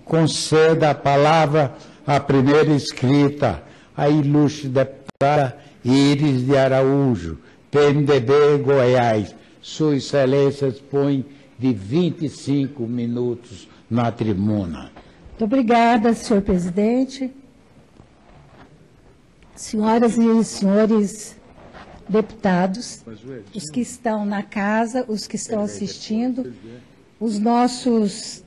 conceda a palavra à primeira inscrita, a ilustre deputada Iris de Araújo, PMDB, Goiás. Sua Excelência dispõe de 25 minutos na tribuna. Muito obrigada, senhor presidente. Senhoras e senhores deputados, os que estão na casa, os que estão assistindo, os nossos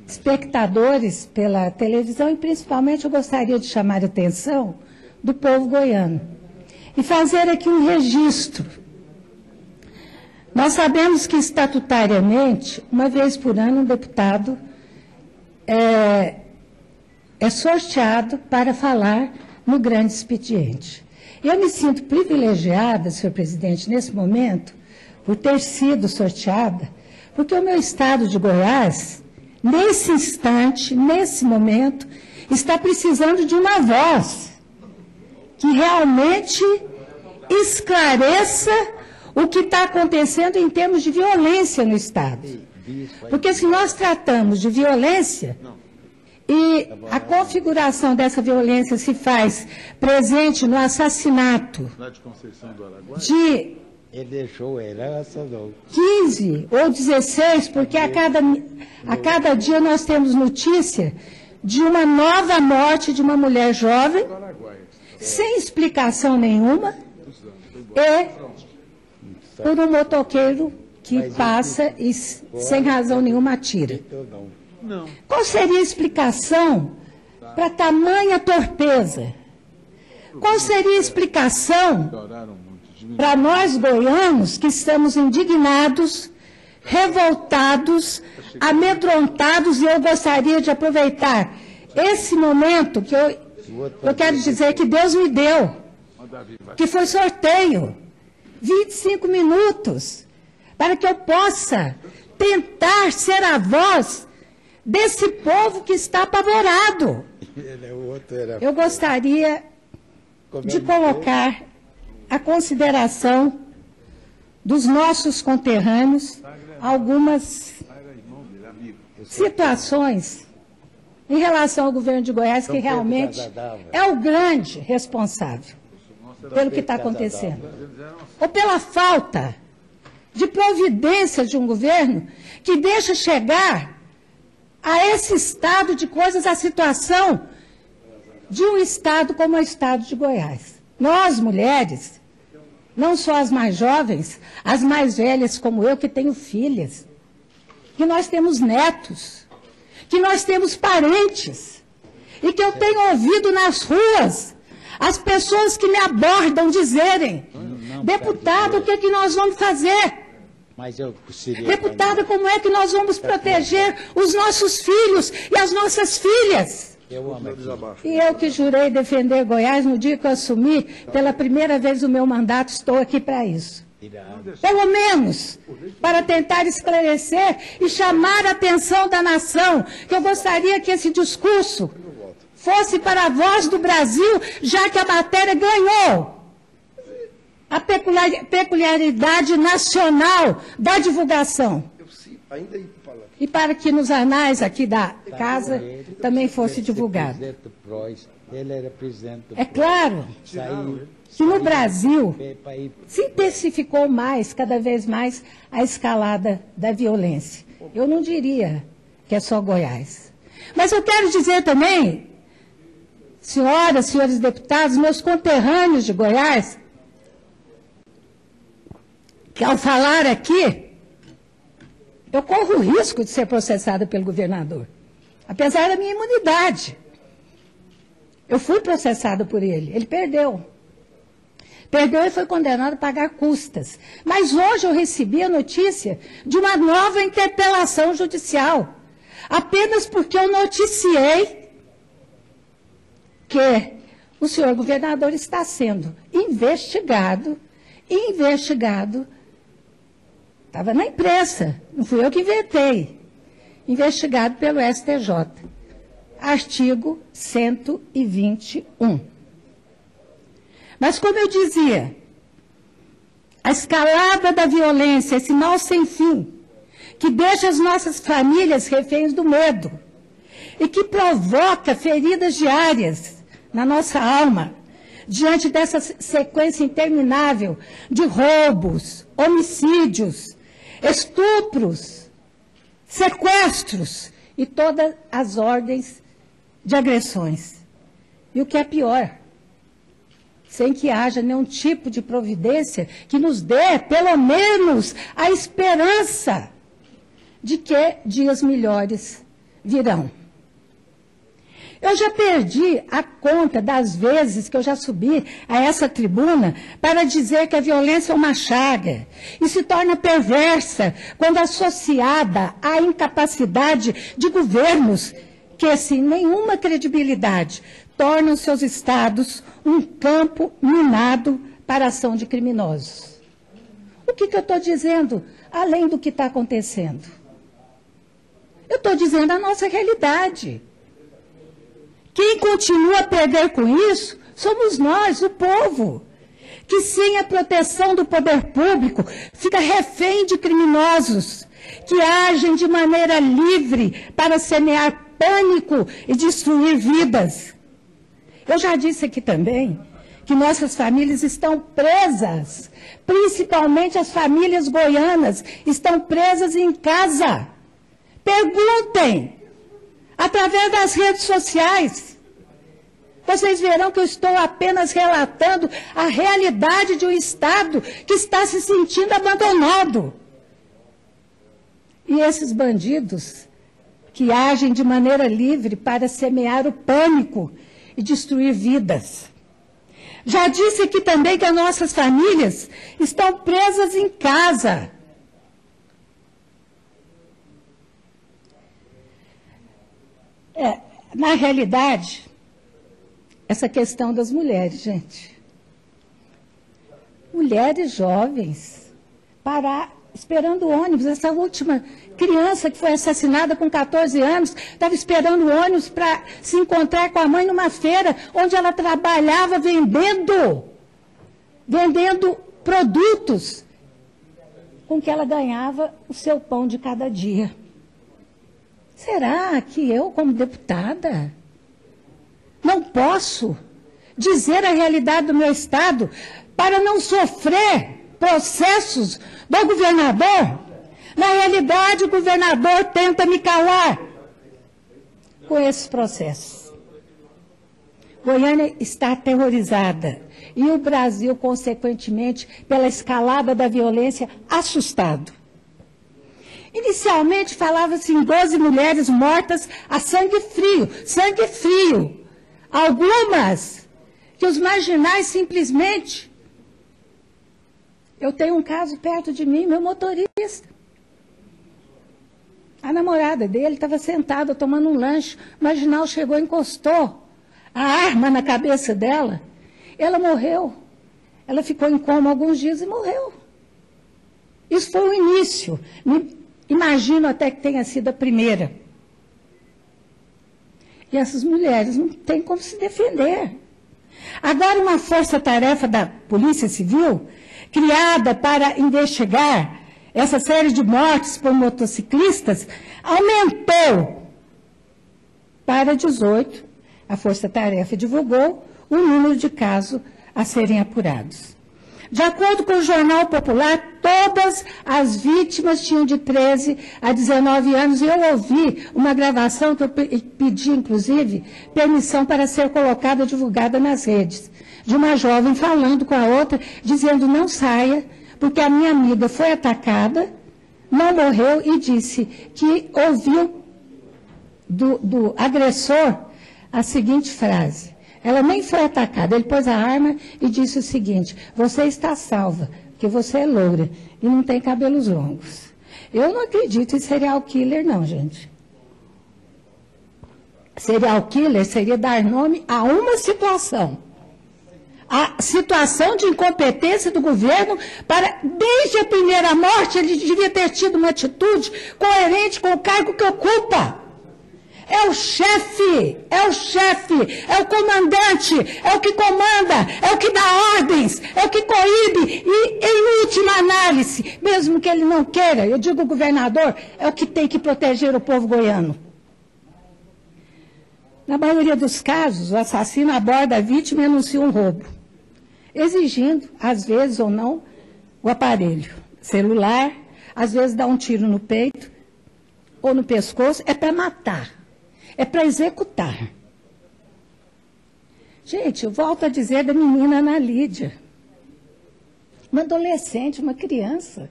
espectadores pela televisão, e principalmente eu gostaria de chamar a atenção do povo goiano e fazer aqui um registro. Nós sabemos que estatutariamente, uma vez por ano, um deputado é sorteado para falar no grande expediente. Eu me sinto privilegiada, senhor presidente, nesse momento, por ter sido sorteada, porque o meu estado de Goiás, nesse instante, nesse momento, está precisando de uma voz que realmente esclareça o que está acontecendo em termos de violência no estado. Porque se nós tratamos de violência, e a configuração dessa violência se faz presente no assassinato de 15 ou 16, porque a cada dia nós temos notícia de uma nova morte de uma mulher jovem, sem explicação nenhuma, e por um motoqueiro que passa e, sem razão nenhuma, atira. Qual seria a explicação para tamanha torpeza? Qual seria a explicação para nós goianos que estamos indignados, revoltados, amedrontados, e eu gostaria de aproveitar esse momento que eu quero dizer que Deus me deu, que foi sorteio, 25 minutos, para que eu possa tentar ser a voz desse povo que está apavorado. Eu gostaria de colocar a consideração dos nossos conterrâneos algumas situações em relação ao governo de Goiás, que realmente é o grande responsável pelo que está acontecendo, ou pela falta de providência de um governo que deixa chegar a esse estado de coisas, a situação de um estado como o estado de Goiás. Nós, mulheres, não só as mais jovens, as mais velhas como eu, que tenho filhas, que nós temos netos, que nós temos parentes, e que eu tenho ouvido nas ruas as pessoas que me abordam dizerem: deputado, o que é que nós vamos fazer? Deputada, como é que nós vamos proteger os nossos filhos e as nossas filhas? E eu que jurei defender Goiás no dia que eu assumi, pela primeira vez no meu mandato, estou aqui para isso. Pelo menos para tentar esclarecer e chamar a atenção da nação, que eu gostaria que esse discurso fosse para a voz do Brasil, já que a matéria ganhou a peculiaridade nacional da divulgação. E para que nos anais aqui da casa também fosse divulgado. É claro que no Brasil se intensificou mais, cada vez mais, a escalada da violência. Eu não diria que é só Goiás. Mas eu quero dizer também, senhoras, senhores deputados, meus conterrâneos de Goiás, que ao falar aqui, eu corro o risco de ser processada pelo governador, apesar da minha imunidade. Eu fui processada por ele, ele perdeu. Perdeu e foi condenado a pagar custas. Mas hoje eu recebi a notícia de uma nova interpelação judicial, apenas porque eu noticiei que o senhor governador está sendo investigado, estava na imprensa, não fui eu que inventei, investigado pelo STJ, artigo 121. Mas, como eu dizia, a escalada da violência, esse mal sem fim, que deixa as nossas famílias reféns do medo e que provoca feridas diárias na nossa alma, diante dessa sequência interminável de roubos, homicídios, estupros, sequestros e todas as ordens de agressões. E o que é pior, sem que haja nenhum tipo de providência que nos dê, pelo menos, a esperança de que dias melhores virão. Eu já perdi a conta das vezes que eu já subi a essa tribuna para dizer que a violência é uma chaga e se torna perversa quando associada à incapacidade de governos que, sem nenhuma credibilidade, tornam seus estados um campo minado para a ação de criminosos. O que eu estou dizendo, além do que está acontecendo? Eu estou dizendo a nossa realidade. Quem continua a perder com isso somos nós, o povo, que sem a proteção do poder público fica refém de criminosos, que agem de maneira livre para semear pânico e destruir vidas. Eu já disse aqui também que nossas famílias estão presas, principalmente as famílias goianas, estão presas em casa. Perguntem, através das redes sociais. Vocês verão que eu estou apenas relatando a realidade de um Estado que está se sentindo abandonado. E esses bandidos que agem de maneira livre para semear o pânico e destruir vidas. Já disse aqui também que as nossas famílias estão presas em casa. Na realidade, essa questão das mulheres, gente. Mulheres jovens, esperando o ônibus. Essa última criança que foi assassinada com 14 anos, estava esperando o ônibus para se encontrar com a mãe numa feira, onde ela trabalhava vendendo produtos com que ela ganhava o seu pão de cada dia. Será que eu, como deputada, não posso dizer a realidade do meu Estado para não sofrer processos do governador? Na realidade, o governador tenta me calar com esses processos. Goiânia está aterrorizada e o Brasil, consequentemente, pela escalada da violência, assustado. Inicialmente falava-se em 12 mulheres mortas a sangue frio. Algumas que os marginais simplesmente... Eu tenho um caso perto de mim, meu motorista. A namorada dele estava sentada tomando um lanche, o marginal chegou e encostou a arma na cabeça dela. Ela morreu. Ela ficou em coma alguns dias e morreu. Isso foi o início. Imagino até que tenha sido a primeira. E essas mulheres não têm como se defender. Agora, uma força-tarefa da Polícia Civil, criada para investigar essa série de mortes por motociclistas, aumentou para 18. A força-tarefa divulgou o número de casos a serem apurados. De acordo com o Jornal Popular, todas as vítimas tinham de 13 a 19 anos. E eu ouvi uma gravação que eu pedi, inclusive, permissão para ser colocada, divulgada nas redes, de uma jovem falando com a outra, dizendo: não saia, porque a minha amiga foi atacada, não morreu, e disse que ouviu do agressor a seguinte frase: ela nem foi atacada, ele pôs a arma e disse o seguinte: você está salva, porque você é loura e não tem cabelos longos. Eu não acredito em serial killer, não, gente. Serial killer seria dar nome a uma situação. A situação de incompetência do governo para, desde a primeira morte, ele devia ter tido uma atitude coerente com o cargo que ocupa. É o chefe, é o comandante, é o que comanda, é o que dá ordens, é o que coíbe e, em última análise, Prepare-se, mesmo que ele não queira. Eu digo, o governador é o que tem que proteger o povo goiano. Na maioria dos casos, o assassino aborda a vítima e anuncia um roubo, exigindo, às vezes ou não, o aparelho celular, às vezes dá um tiro no peito ou no pescoço, é para matar, é para executar. Gente, eu volto a dizer da menina Ana Lídia, uma adolescente, uma criança.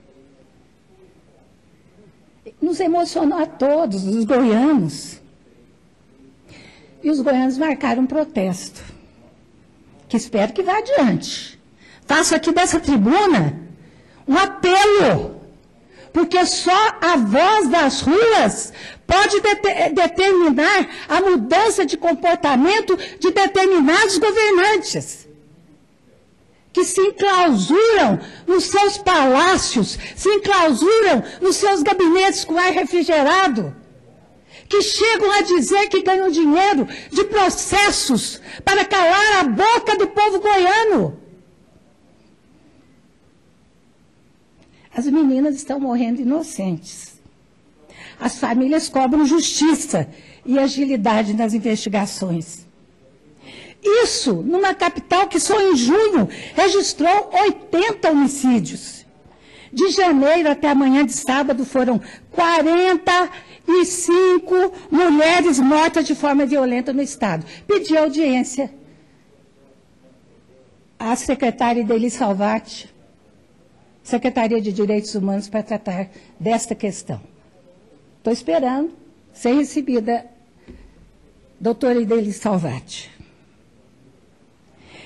Nos emocionou a todos, os goianos. E os goianos marcaram um protesto, que espero que vá adiante. Faço aqui dessa tribuna um apelo, porque só a voz das ruas pode determinar a mudança de comportamento de determinados governantes, que se enclausuram nos seus palácios, se enclausuram nos seus gabinetes com ar refrigerado, que chegam a dizer que ganham dinheiro de processos para calar a boca do povo goiano. As meninas estão morrendo inocentes. As famílias cobram justiça e agilidade nas investigações. Isso numa capital que só em junho registrou 80 homicídios. De janeiro até amanhã de sábado foram 45 mulheres mortas de forma violenta no Estado. Pedi audiência à secretária Ideli Salvati, Secretaria de Direitos Humanos, para tratar desta questão. Estou esperando ser recebida, doutora Ideli Salvati.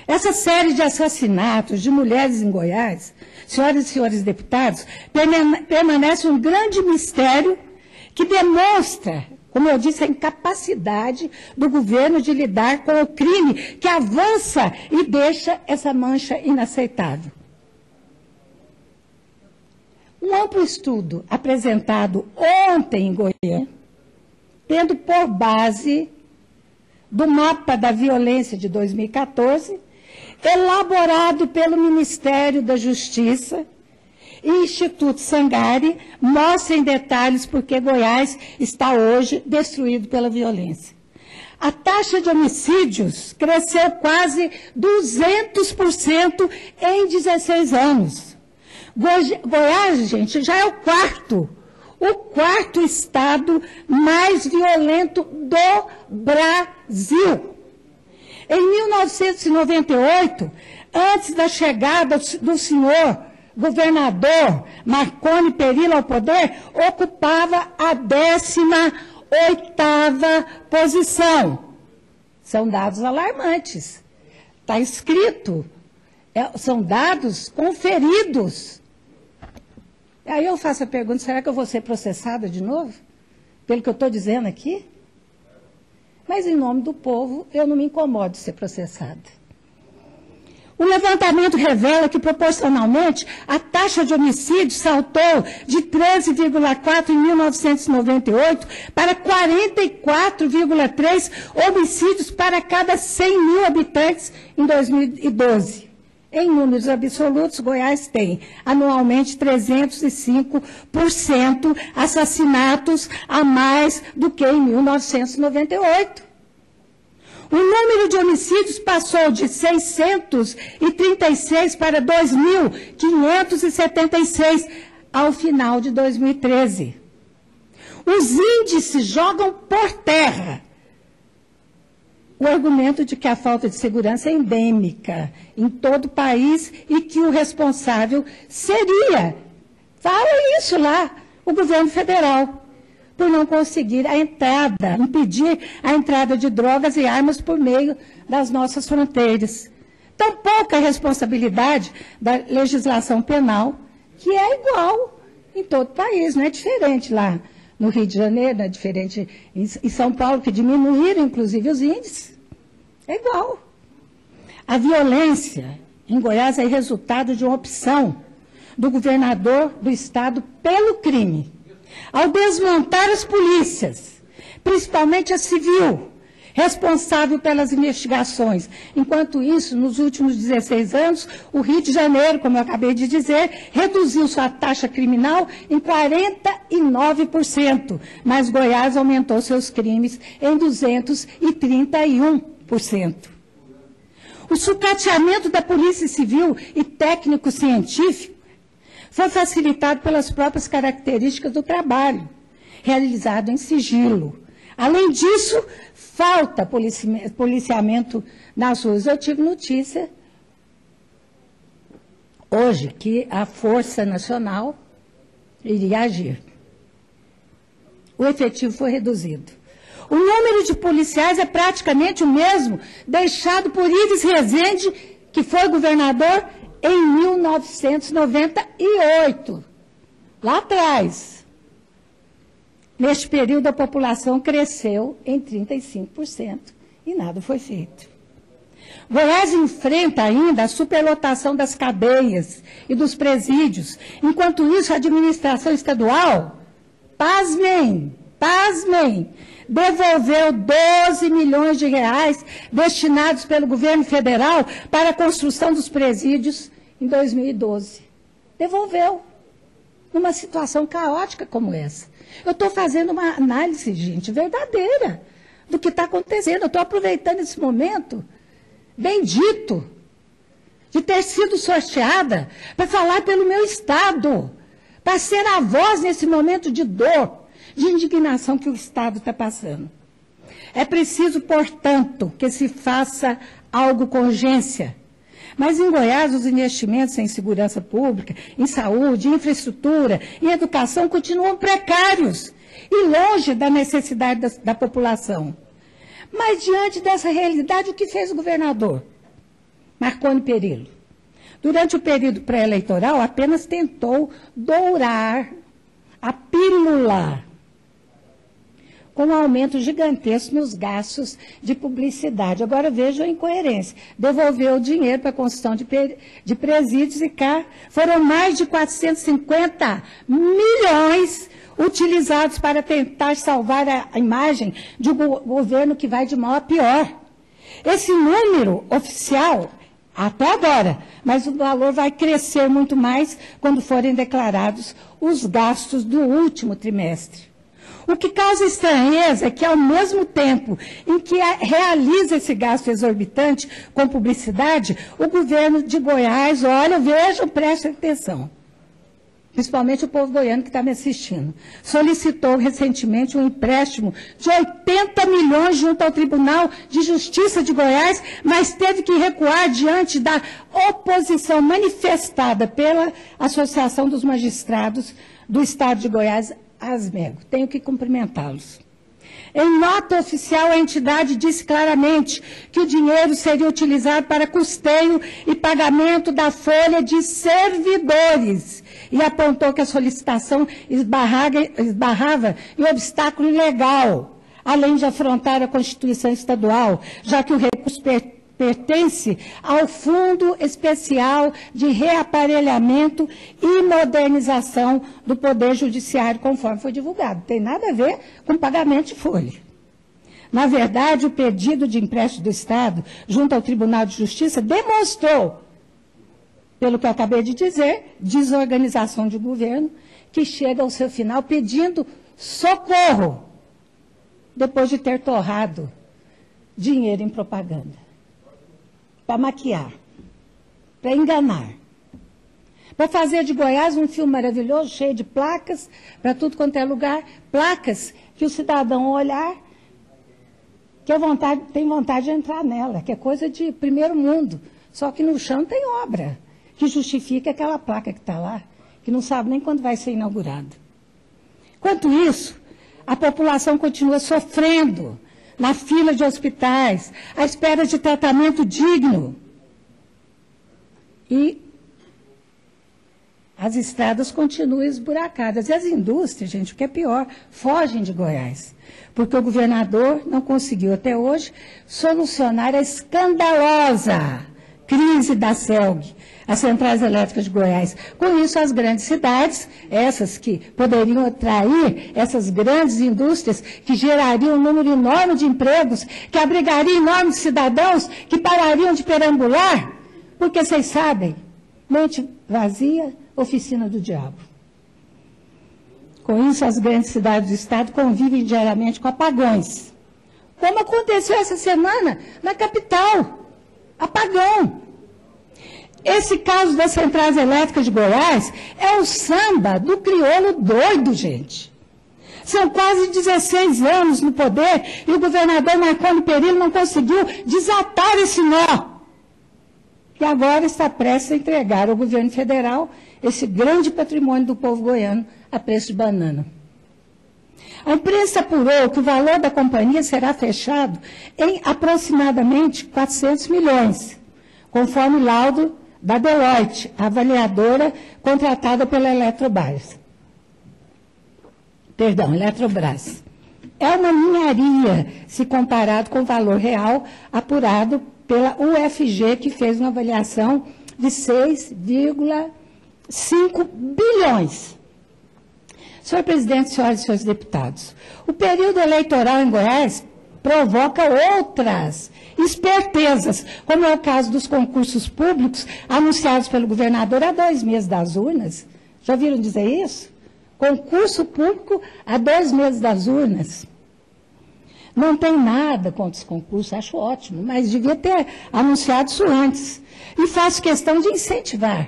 Essa série de assassinatos de mulheres em Goiás, senhoras e senhores deputados, permanece um grande mistério que demonstra, como eu disse, a incapacidade do governo de lidar com o crime que avança e deixa essa mancha inaceitável. Um amplo estudo apresentado ontem em Goiânia, tendo por base do mapa da violência de 2014, elaborado pelo Ministério da Justiça e Instituto Sangari, mostra em detalhes por que Goiás está hoje destruído pela violência. A taxa de homicídios cresceu quase 200% em 16 anos. Goiás, gente, já é o quarto estado mais violento do Brasil. Em 1998, antes da chegada do senhor governador Marconi Perillo ao poder, ocupava a 18ª posição. São dados alarmantes. Está escrito. São dados conferidos. Aí eu faço a pergunta, será que eu vou ser processada de novo? Pelo que eu estou dizendo aqui? Mas, em nome do povo, eu não me incomodo de ser processada. O levantamento revela que, proporcionalmente, a taxa de homicídio saltou de 13,4 em 1998 para 44,3 homicídios para cada 100 mil habitantes em 2012. Em números absolutos, Goiás tem anualmente 305% assassinatos a mais do que em 1998. O número de homicídios passou de 636 para 2.576 ao final de 2013. Os índices jogam por terra o argumento de que a falta de segurança é endêmica em todo o país e que o responsável seria, fala isso lá, o governo federal, por não conseguir a entrada, impedir a entrada de drogas e armas por meio das nossas fronteiras. Tão pouca responsabilidade da legislação penal, que é igual em todo o país, não é diferente lá no Rio de Janeiro, não é diferente em São Paulo, que diminuíram, inclusive, os índices. É igual. A violência em Goiás é resultado de uma opção do governador do estado pelo crime. Ao desmontar as polícias, principalmente a civil, responsável pelas investigações. Enquanto isso, nos últimos 16 anos, o Rio de Janeiro, como eu acabei de dizer, reduziu sua taxa criminal em 49%, mas Goiás aumentou seus crimes em 231%. O sucateamento da Polícia Civil e técnico-científico foi facilitado pelas próprias características do trabalho, realizado em sigilo. Além disso, falta policiamento nas ruas. Eu tive notícia hoje que a Força Nacional iria agir. O efetivo foi reduzido. O número de policiais é praticamente o mesmo deixado por Ives Rezende, que foi governador em 1998, lá atrás. Neste período, a população cresceu em 35% e nada foi feito. Goiás enfrenta ainda a superlotação das cadeias e dos presídios. Enquanto isso, a administração estadual, pasmem, devolveu 12 milhões de reais destinados pelo governo federal para a construção dos presídios em 2012. Devolveu, numa situação caótica como essa. Eu estou fazendo uma análise, gente, verdadeira do que está acontecendo. Eu estou aproveitando esse momento bendito de ter sido sorteada para falar pelo meu Estado, para ser a voz nesse momento de dor, de indignação que o Estado está passando. É preciso, portanto, que se faça algo com urgência. Mas em Goiás, os investimentos em segurança pública, em saúde, em infraestrutura, em educação continuam precários e longe da necessidade da população. Mas diante dessa realidade, o que fez o governador? Marconi Perillo. Durante o período pré-eleitoral, apenas tentou dourar a pílula com um aumento gigantesco nos gastos de publicidade. Agora vejam a incoerência. Devolveu o dinheiro para a construção de presídios e cá foram mais de 450 milhões utilizados para tentar salvar a imagem de um governo que vai de mal a pior. Esse número oficial, até agora, mas o valor vai crescer muito mais quando forem declarados os gastos do último trimestre. O que causa estranheza é que, ao mesmo tempo em que realiza esse gasto exorbitante com publicidade, o governo de Goiás, olha, vejam, prestem atenção, principalmente o povo goiano que está me assistindo, solicitou recentemente um empréstimo de 80 milhões junto ao Tribunal de Justiça de Goiás, mas teve que recuar diante da oposição manifestada pela Associação dos Magistrados do Estado de Goiás, ASMEGO. Tenho que cumprimentá-los. Em nota oficial, a entidade disse claramente que o dinheiro seria utilizado para custeio e pagamento da folha de servidores e apontou que a solicitação esbarrava em obstáculo legal, além de afrontar a Constituição Estadual, já que o recurso pertence ao Fundo Especial de Reaparelhamento e Modernização do Poder Judiciário, conforme foi divulgado. Não tem nada a ver com pagamento de folha. Na verdade, o pedido de empréstimo do Estado, junto ao Tribunal de Justiça, demonstrou, pelo que eu acabei de dizer, desorganização de governo, que chega ao seu final pedindo socorro, depois de ter torrado dinheiro em propaganda. Para maquiar, para enganar, para fazer de Goiás um filme maravilhoso, cheio de placas, para tudo quanto é lugar, placas que o cidadão olhar, que tem vontade de entrar nela, que é coisa de primeiro mundo, só que no chão tem obra, que justifica aquela placa que está lá, que não sabe nem quando vai ser inaugurada. Enquanto isso, a população continua sofrendo, na fila de hospitais, à espera de tratamento digno. E as estradas continuam esburacadas. E as indústrias, gente, o que é pior, fogem de Goiás. Porque o governador não conseguiu até hoje solucionar a escandalosa crise da CELG, as centrais elétricas de Goiás. Com isso, as grandes cidades, essas que poderiam atrair essas grandes indústrias, que gerariam um número enorme de empregos, que abrigariam enormes cidadãos, que parariam de perambular, porque vocês sabem, mente vazia, oficina do diabo. Com isso, as grandes cidades do Estado convivem diariamente com apagões. Como aconteceu essa semana na capital. Apagão. Esse caso das centrais elétricas de Goiás é o samba do crioulo doido, gente. São quase 16 anos no poder e o governador Marconi Perillo não conseguiu desatar esse nó. E agora está prestes a entregar ao governo federal esse grande patrimônio do povo goiano a preço de banana. A imprensa apurou que o valor da companhia será fechado em aproximadamente 400 milhões, conforme laudo da Deloitte, a avaliadora contratada pela Eletrobras. É uma ninharia se comparado com o valor real apurado pela UFG, que fez uma avaliação de 6,5 bilhões. Senhor presidente, senhoras e senhores deputados, o período eleitoral em Goiás provoca outras espertezas, como é o caso dos concursos públicos anunciados pelo governador há 2 meses das urnas. Já ouviram dizer isso? Concurso público há 2 meses das urnas. Não tem nada contra os concursos, acho ótimo, mas devia ter anunciado isso antes. E faço questão de incentivar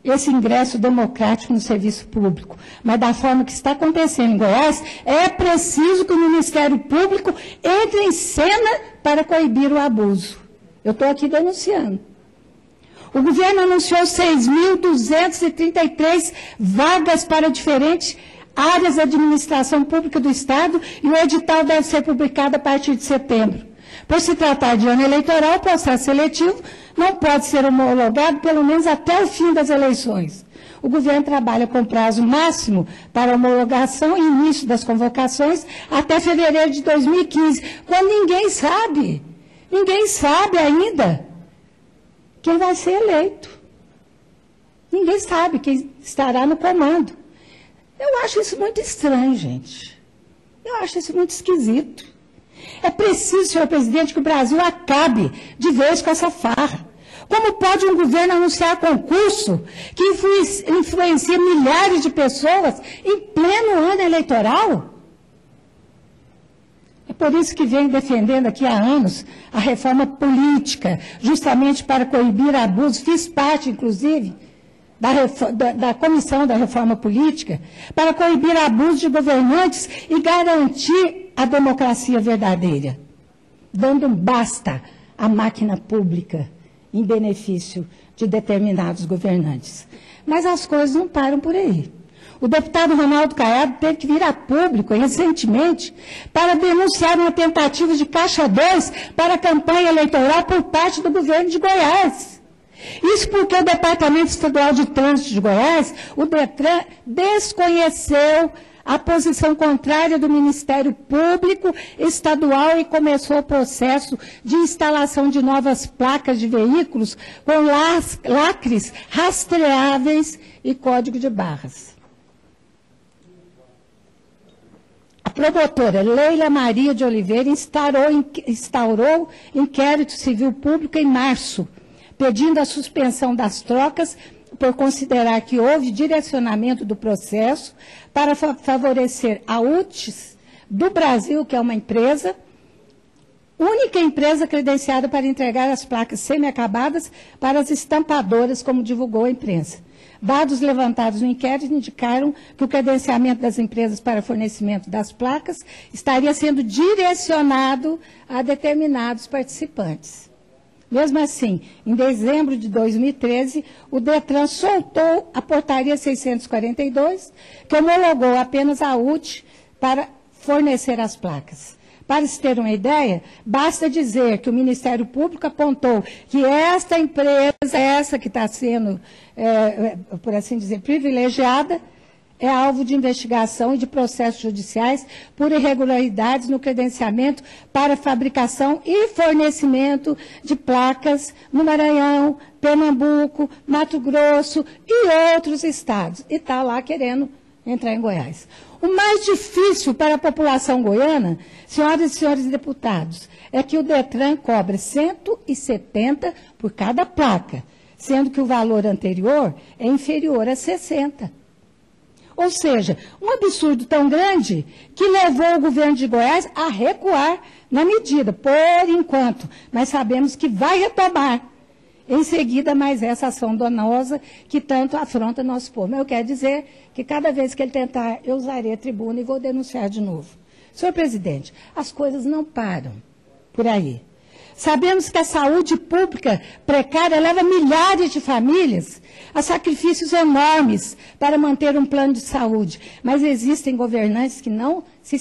esse ingresso democrático no serviço público. Mas da forma que está acontecendo em Goiás, é preciso que o Ministério Público entre em cena para coibir o abuso. Eu estou aqui denunciando. O governo anunciou 6.233 vagas para diferentes áreas da administração pública do Estado e o edital deve ser publicado a partir de setembro. Por se tratar de ano eleitoral, o processo seletivo não pode ser homologado pelo menos até o fim das eleições. O governo trabalha com prazo máximo para homologação e início das convocações até fevereiro de 2015, quando ninguém sabe ainda quem vai ser eleito. Ninguém sabe quem estará no comando. Eu acho isso muito estranho, gente. Eu acho isso muito esquisito. É preciso, senhor presidente, que o Brasil acabe de vez com essa farra. Como pode um governo anunciar concurso que influencia milhares de pessoas em pleno ano eleitoral? É por isso que venho defendendo aqui há anos a reforma política, justamente para coibir abusos. Fiz parte, inclusive, da comissão da reforma política, para coibir abusos de governantes e garantir a democracia verdadeira, dando um basta à máquina pública em benefício de determinados governantes. Mas as coisas não param por aí. O deputado Ronaldo Caiado teve que vir a público recentemente para denunciar uma tentativa de caixa 2 para a campanha eleitoral por parte do governo de Goiás. Isso porque o Departamento Estadual de Trânsito de Goiás, o DETRAN, desconheceu a posição contrária do Ministério Público Estadual e começou o processo de instalação de novas placas de veículos com lacres rastreáveis e código de barras. A promotora Leila Maria de Oliveira instaurou inquérito civil público em março, pedindo a suspensão das trocas por considerar que houve direcionamento do processo para favorecer a UTIS do Brasil, que é uma empresa, única empresa credenciada para entregar as placas semi-acabadas para as estampadoras, como divulgou a imprensa. Dados levantados no inquérito indicaram que o credenciamento das empresas para fornecimento das placas estaria sendo direcionado a determinados participantes. Mesmo assim, em dezembro de 2013, o DETRAN soltou a portaria 642, que homologou apenas a UTI para fornecer as placas. Para se ter uma ideia, basta dizer que o Ministério Público apontou que esta empresa, essa que está sendo, por assim dizer, privilegiada, é alvo de investigação e de processos judiciais por irregularidades no credenciamento para fabricação e fornecimento de placas no Maranhão, Pernambuco, Mato Grosso e outros estados. E está lá querendo entrar em Goiás. O mais difícil para a população goiana, senhoras e senhores deputados, é que o DETRAN cobra 170 por cada placa, sendo que o valor anterior é inferior a 60. Ou seja, um absurdo tão grande que levou o governo de Goiás a recuar na medida, por enquanto, mas sabemos que vai retomar em seguida mais essa ação danosa que tanto afronta nosso povo. Mas eu quero dizer que cada vez que ele tentar, eu usarei a tribuna e vou denunciar de novo. Senhor presidente, as coisas não param por aí. Sabemos que a saúde pública precária leva milhares de famílias a sacrifícios enormes para manter um plano de saúde, mas existem governantes que não se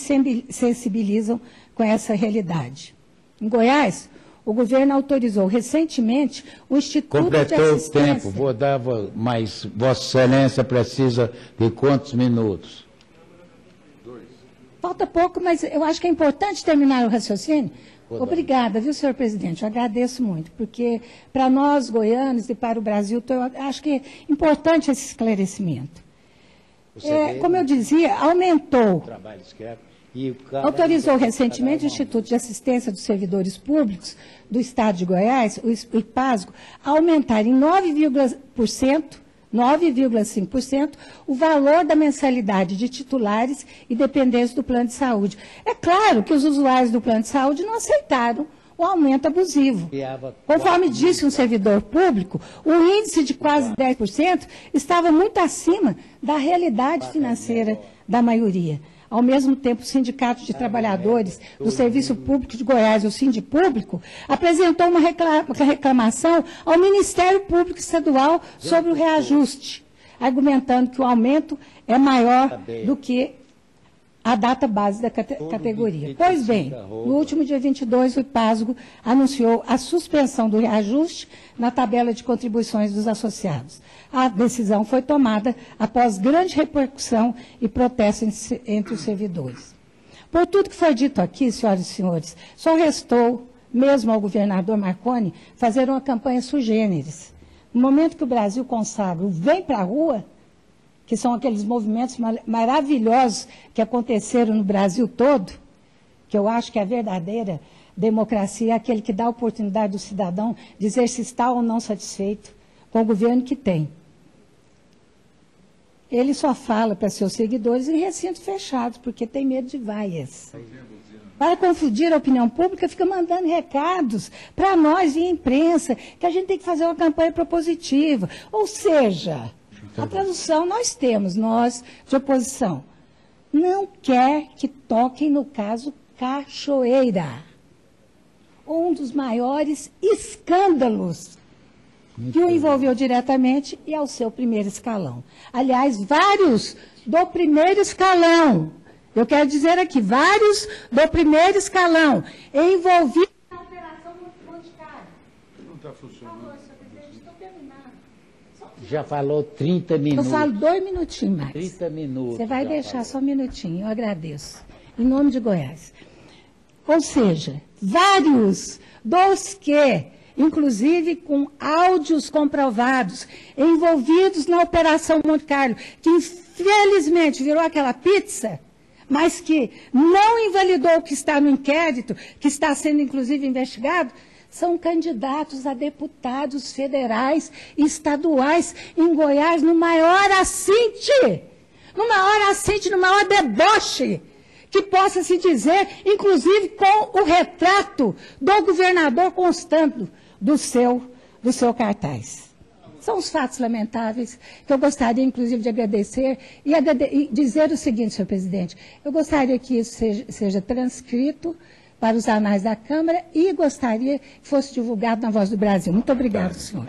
sensibilizam com essa realidade. Em Goiás, o governo autorizou recentemente o Instituto de Assistência... Completou o tempo, vou dar, mas Vossa Excelência precisa de quantos minutos? Falta pouco, mas eu acho que é importante terminar o raciocínio. Obrigada, viu, senhor presidente? Eu agradeço muito, porque para nós, goianos, e para o Brasil, eu acho que é importante esse esclarecimento. Como eu dizia, aumentou, autorizou recentemente o Instituto de Assistência dos Servidores Públicos do Estado de Goiás, o IPASGO, a aumentar em 9,5% o valor da mensalidade de titulares e dependentes do plano de saúde. É claro que os usuários do plano de saúde não aceitaram o aumento abusivo. Conforme disse um servidor público, o índice de quase 10% estava muito acima da realidade financeira da maioria. Ao mesmo tempo, o Sindicato de Trabalhadores do Serviço Público de Goiás, o Sindipúblico, apresentou uma reclamação ao Ministério Público Estadual sobre o reajuste, argumentando que o aumento é maior do que a data base da categoria. Pois bem, no último dia 22, o IPASGO anunciou a suspensão do reajuste na tabela de contribuições dos associados. A decisão foi tomada após grande repercussão e protesto entre os servidores. Por tudo que foi dito aqui, senhoras e senhores, só restou, mesmo ao governador Marconi, fazer uma campanha sui generis. No momento que o Brasil consagra o Vem para a Rua, que são aqueles movimentos maravilhosos que aconteceram no Brasil todo, que eu acho que a verdadeira democracia é aquele que dá a oportunidade do cidadão dizer se está ou não satisfeito com o governo que tem. Ele só fala para seus seguidores em recintos fechados, porque tem medo de vaias. Para confundir a opinião pública, fica mandando recados para nós via imprensa, que a gente tem que fazer uma campanha propositiva. Ou seja... A tradução nós temos, nós de oposição. Não quer que toquem no caso Cachoeira. Um dos maiores escândalos que o envolveu diretamente e ao seu primeiro escalão. Aliás, vários do primeiro escalão. Eu quero dizer aqui, vários do primeiro escalão envolvidos na Operação Monte Carlo. Não está funcionando. Já falou 30 minutos. Eu falo 2 minutinhos mais. 30 minutos. Você vai deixar só um minutinho, eu agradeço. Em nome de Goiás. Ou seja, vários dos que, inclusive com áudios comprovados, envolvidos na Operação Monte Carlo, que infelizmente virou aquela pizza, mas que não invalidou o que está no inquérito, que está sendo inclusive investigado, são candidatos a deputados federais e estaduais em Goiás no maior assinte, no maior deboche que possa se dizer, inclusive com o retrato do governador constando do seu cartaz. São os fatos lamentáveis que eu gostaria, inclusive, de agradecer e dizer o seguinte, senhor presidente, eu gostaria que isso seja transcrito para os anais da Câmara e gostaria que fosse divulgado na Voz do Brasil. Muito obrigado, senhor.